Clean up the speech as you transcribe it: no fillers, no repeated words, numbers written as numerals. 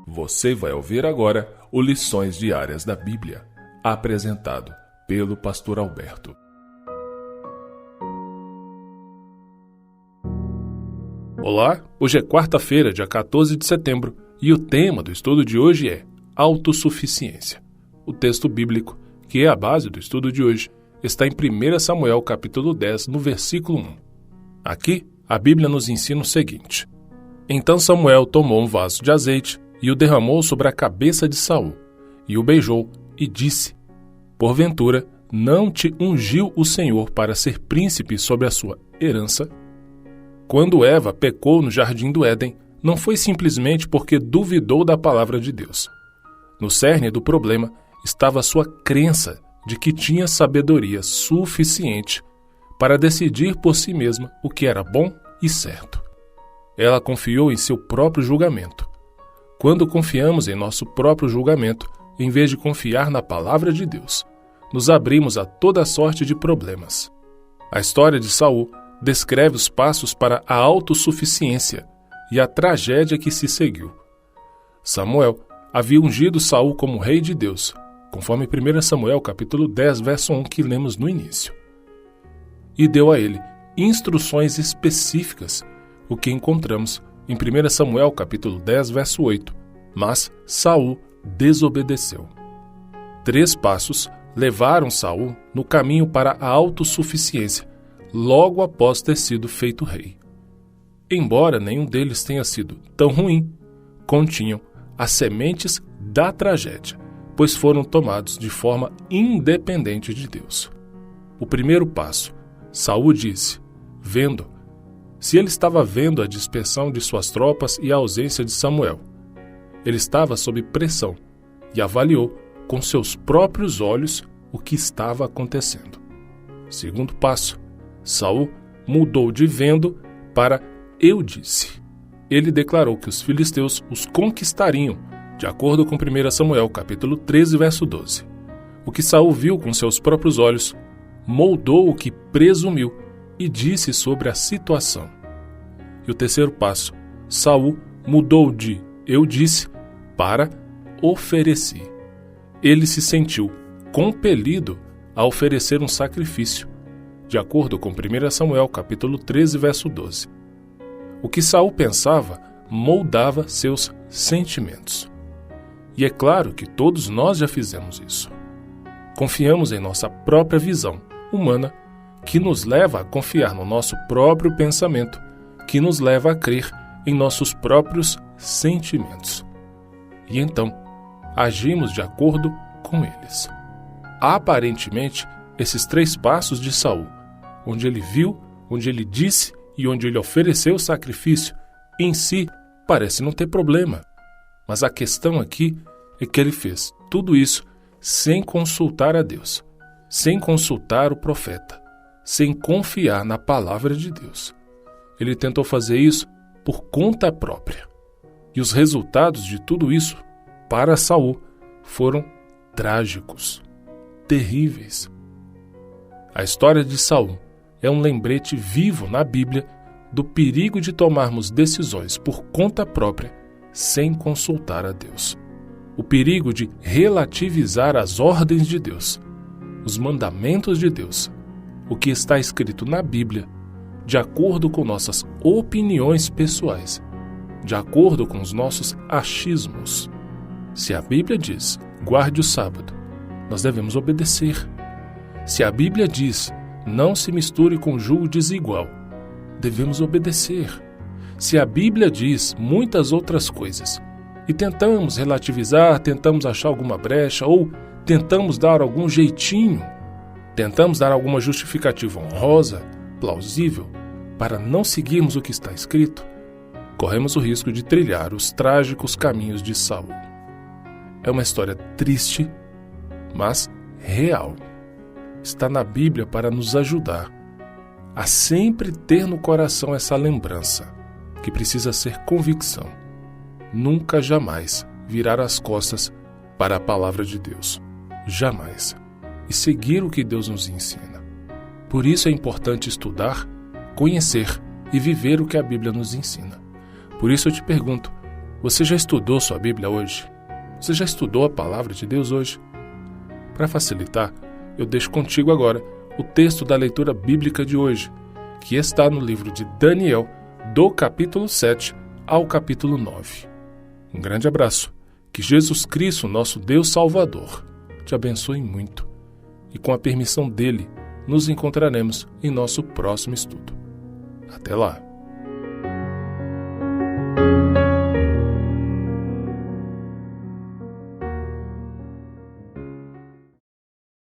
Você vai ouvir agora o Lições Diárias da Bíblia, apresentado pelo Pastor Alberto. Olá, hoje é quarta-feira, dia 14 de setembro, e o tema do estudo de hoje é autossuficiência. O texto bíblico, que é a base do estudo de hoje, está em 1 Samuel capítulo 10, no versículo 1. Aqui, a Bíblia nos ensina o seguinte: Então Samuel tomou um vaso de azeite e o derramou sobre a cabeça de Saul, e o beijou, e disse: Porventura, não te ungiu o Senhor para ser príncipe sobre a sua herança? Quando Eva pecou no jardim do Éden, não foi simplesmente porque duvidou da palavra de Deus. No cerne do problema estava a sua crença de que tinha sabedoria suficiente para decidir por si mesma o que era bom e certo. Ela confiou em seu próprio julgamento. Quando confiamos em nosso próprio julgamento, em vez de confiar na palavra de Deus, nos abrimos a toda sorte de problemas. A história de Saul descreve os passos para a autossuficiência e a tragédia que se seguiu. Samuel havia ungido Saul como rei de Deus, conforme 1 Samuel capítulo 10, verso 1, que lemos no início. E deu a ele instruções específicas, o que encontramos em 1 Samuel capítulo 10, verso 8. Mas Saul desobedeceu. 3 passos levaram Saul no caminho para a autossuficiência, logo após ter sido feito rei. Embora nenhum deles tenha sido tão ruim, continham as sementes da tragédia, pois foram tomados de forma independente de Deus. O primeiro passo, Saul disse, vendo. Se ele estava vendo a dispersão de suas tropas e a ausência de Samuel, ele estava sob pressão e avaliou com seus próprios olhos o que estava acontecendo. Segundo passo, Saul mudou de vendo para eu disse. Ele declarou que os filisteus os conquistariam, de acordo com 1 Samuel capítulo 13, verso 12. O que Saul viu com seus próprios olhos moldou o que presumiu e disse sobre a situação. E o terceiro passo, Saul mudou de eu disse para ofereci. Ele se sentiu compelido a oferecer um sacrifício, de acordo com 1 Samuel capítulo 13, verso 12. O que Saul pensava moldava seus sentimentos. E é claro que todos nós já fizemos isso. Confiamos em nossa própria visão humana, que nos leva a confiar no nosso próprio pensamento, que nos leva a crer em nossos próprios sentimentos. E então, agimos de acordo com eles. Aparentemente, esses 3 passos de Saul, onde ele viu, onde ele disse e onde ele ofereceu o sacrifício, em si, parece não ter problema. Mas a questão aqui é que ele fez tudo isso sem consultar a Deus, sem consultar o profeta, sem confiar na palavra de Deus. Ele tentou fazer isso por conta própria. E os resultados de tudo isso, para Saul, foram trágicos, terríveis. A história de Saul é um lembrete vivo na Bíblia do perigo de tomarmos decisões por conta própria sem consultar a Deus. O perigo de relativizar as ordens de Deus, os mandamentos de Deus, o que está escrito na Bíblia, de acordo com nossas opiniões pessoais, de acordo com os nossos achismos. Se a Bíblia diz, guarde o sábado, nós devemos obedecer. Se a Bíblia diz, não se misture com julgo desigual, devemos obedecer. Se a Bíblia diz muitas outras coisas, e tentamos relativizar, tentamos achar alguma brecha, ou tentamos dar algum jeitinho, tentamos dar alguma justificativa honrosa, plausível, para não seguirmos o que está escrito, corremos o risco de trilhar os trágicos caminhos de Saul. É uma história triste, mas real. Está na Bíblia para nos ajudar a sempre ter no coração essa lembrança, que precisa ser convicção. Nunca, jamais virar as costas para a palavra de Deus. Jamais. E seguir o que Deus nos ensina. Por isso é importante estudar, conhecer e viver o que a Bíblia nos ensina. Por isso eu te pergunto, você já estudou sua Bíblia hoje? Você já estudou a Palavra de Deus hoje? Para facilitar, eu deixo contigo agora o texto da leitura bíblica de hoje, que está no livro de Daniel, do capítulo 7 ao capítulo 9. Um grande abraço. Que Jesus Cristo, nosso Deus Salvador, te abençoe muito. E com a permissão dele, nos encontraremos em nosso próximo estudo. Até lá!